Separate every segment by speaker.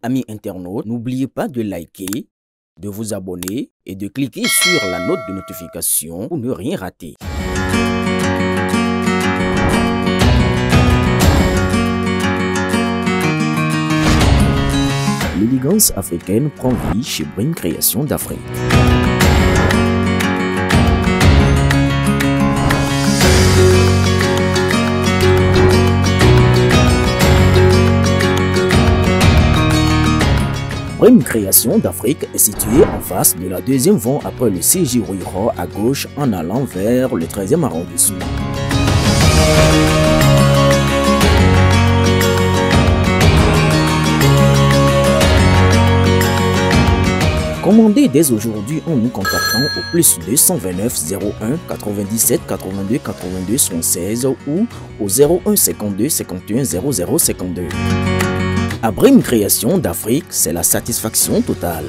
Speaker 1: Amis internautes, n'oubliez pas de liker, de vous abonner et de cliquer sur la note de notification pour ne rien rater. L'élégance africaine prend vie chez Brim Création d'Afrique. Brim Création d'Afrique est située en face de la deuxième voie après le CJ Rouillero à gauche en allant vers le 13e arrondissement. Commandez dès aujourd'hui en nous contactant au plus 229 01 97 82 82 76 ou au 01 52 51 00 52. À Brim Création d'Afrique, c'est la satisfaction totale.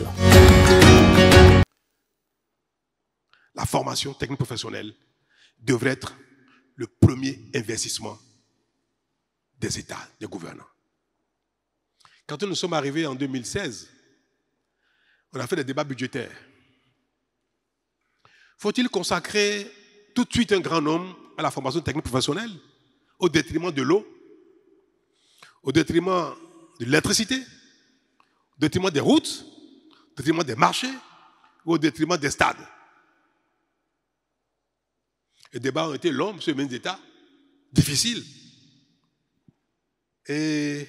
Speaker 2: La formation technique professionnelle devrait être le premier investissement des États, des gouvernants. Quand nous sommes arrivés en 2016, on a fait des débats budgétaires. Faut-il consacrer tout de suite un grand nombre à la formation technique professionnelle au détriment de l'eau, au détriment de l'électricité, au détriment des routes, au détriment des marchés ou au détriment des stades? Les débats ont été longs, monsieur le ministre d'État, difficiles. Et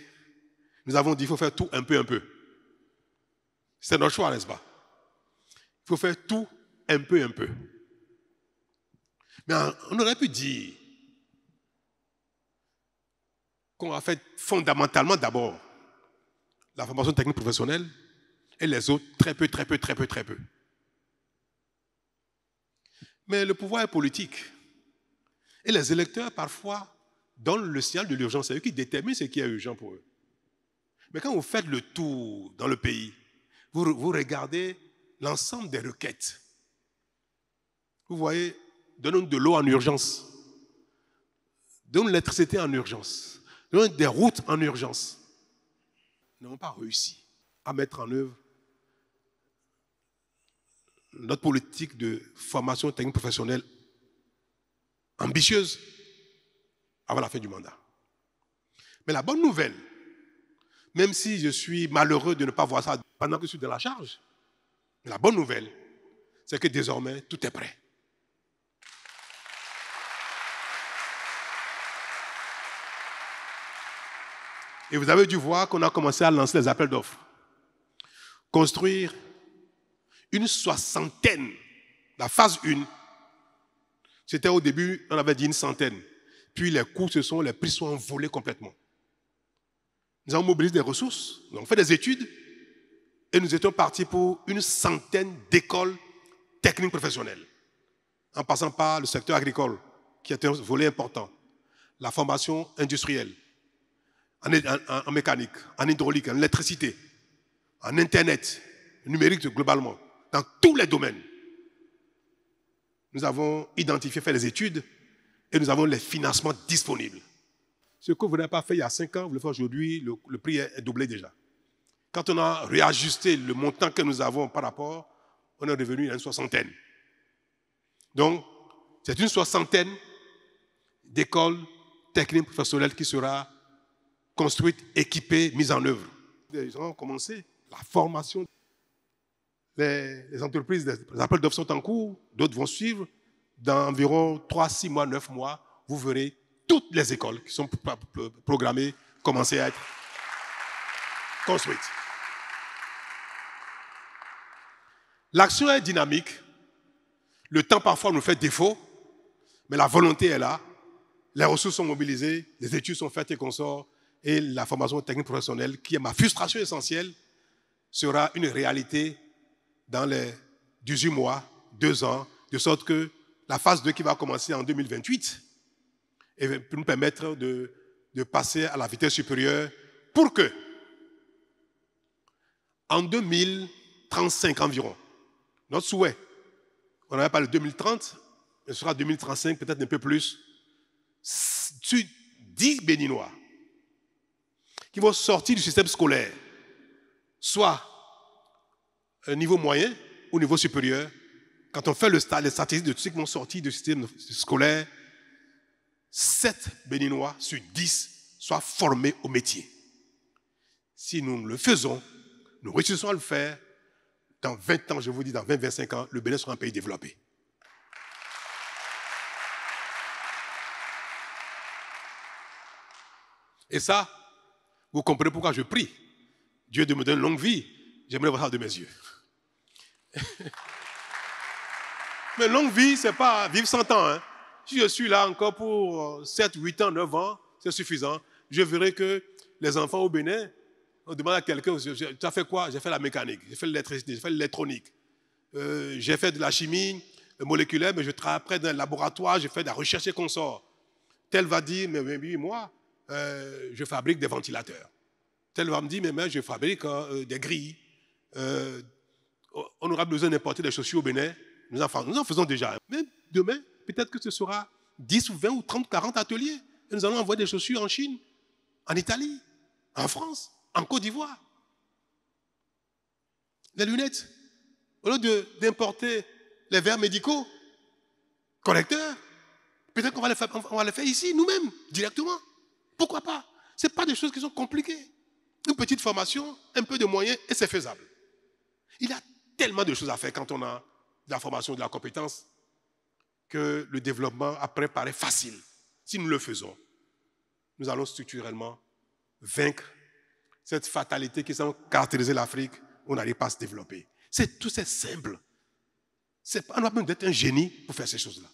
Speaker 2: nous avons dit qu'il faut faire tout un peu. C'est notre choix, n'est-ce pas? Il faut faire tout un peu. Mais on aurait pu dire qu'on a fait fondamentalement d'abord la formation technique professionnelle et les autres très peu. Mais le pouvoir est politique. Et les électeurs, parfois, donnent le signal de l'urgence. C'est eux qui déterminent ce qui est urgent pour eux. Mais quand vous faites le tour dans le pays, vous regardez l'ensemble des requêtes. Vous voyez, donnons de l'eau en urgence, donnons de l'électricité en urgence, donnons des routes en urgence. Nous n'avons pas réussi à mettre en œuvre notre politique de formation technique professionnelle ambitieuse avant la fin du mandat. Mais la bonne nouvelle, même si je suis malheureux de ne pas voir ça pendant que je suis dans la charge, la bonne nouvelle, c'est que désormais, tout est prêt. Et vous avez dû voir qu'on a commencé à lancer les appels d'offres. Construire une soixantaine, la phase 1, c'était au début, on avait dit une centaine. Puis les prix sont envolés complètement. Nous avons mobilisé des ressources, nous avons fait des études et nous étions partis pour une centaine d'écoles techniques professionnelles, en passant par le secteur agricole, qui est un volet important, la formation industrielle, en mécanique, en hydraulique, en électricité, en Internet, numérique globalement, dans tous les domaines. Nous avons identifié, fait des études et nous avons les financements disponibles. Ce que vous n'avez pas fait il y a 5 ans, vous le faites aujourd'hui, le prix est doublé déjà. Quand on a réajusté le montant que nous avons par rapport, on est revenu à une soixantaine. Donc, c'est une soixantaine d'écoles techniques professionnelles qui sera construite, équipée, mise en œuvre. Les gens ont commencé la formation. Les entreprises, les appels d'offres sont en cours, d'autres vont suivre. Dans environ 3, 6 mois, 9 mois, vous verrez toutes les écoles qui sont programmées commencer à être construites. L'action est dynamique. Le temps parfois nous fait défaut, mais la volonté est là. Les ressources sont mobilisées, les études sont faites et consorts, et la formation technique professionnelle, qui est ma frustration essentielle, sera une réalité dans les 18 mois, 2 ans, de sorte que la phase 2 qui va commencer en 2028 et nous permettre de passer à la vitesse supérieure pour que, en 2035 environ, notre souhait, on n'avait pas le 2030, mais ce sera 2035, peut-être un peu plus, 10 Béninois qui vont sortir du système scolaire soit un niveau moyen ou niveau supérieur, quand on fait les statistiques de ceux qui vont sortir du système scolaire, 7 Béninois sur 10 soient formés au métier. Si nous le faisons, nous réussissons à le faire, dans 20 ans, je vous dis, dans 20-25 ans, le Bénin sera un pays développé. Et ça, vous comprenez pourquoi je prie. Dieu de me donner une longue vie. J'aimerais voir ça de mes yeux. Mais longue vie, ce n'est pas vivre 100 ans. Hein. Si je suis là encore pour 7, 8 ans, 9 ans, c'est suffisant. Je verrai que les enfants au Bénin, on demande à quelqu'un, tu as fait quoi? J'ai fait la mécanique, j'ai fait l'électricité, j'ai fait l'électronique. J'ai fait de la chimie moléculaire, mais je travaille après dans un laboratoire, j'ai fait de la recherche et consort. Tel va dire, mais oui, moi, je fabrique des ventilateurs. Tel va me dire, mais je fabrique des grilles. On aura besoin d'importer des chaussures au Bénin. Nous en faisons déjà. Mais demain, peut-être que ce sera 10 ou 20 ou 30, 40 ateliers. Et nous allons envoyer des chaussures en Chine, en Italie, en France, en Côte d'Ivoire. Les lunettes, au lieu d'importer les verres médicaux, correcteurs, peut-être qu'on va les faire ici, nous-mêmes, directement. Pourquoi pas? Ce n'est pas des choses qui sont compliquées. Une petite formation, un peu de moyens, et c'est faisable. Il y a tellement de choses à faire quand on a de la formation, de la compétence, que le développement après paraît facile. Si nous le faisons, nous allons structurellement vaincre cette fatalité qui semble caractériser l'Afrique où on n'arrive pas à se développer. C'est simple. On n'a pas besoin d'être un génie pour faire ces choses-là.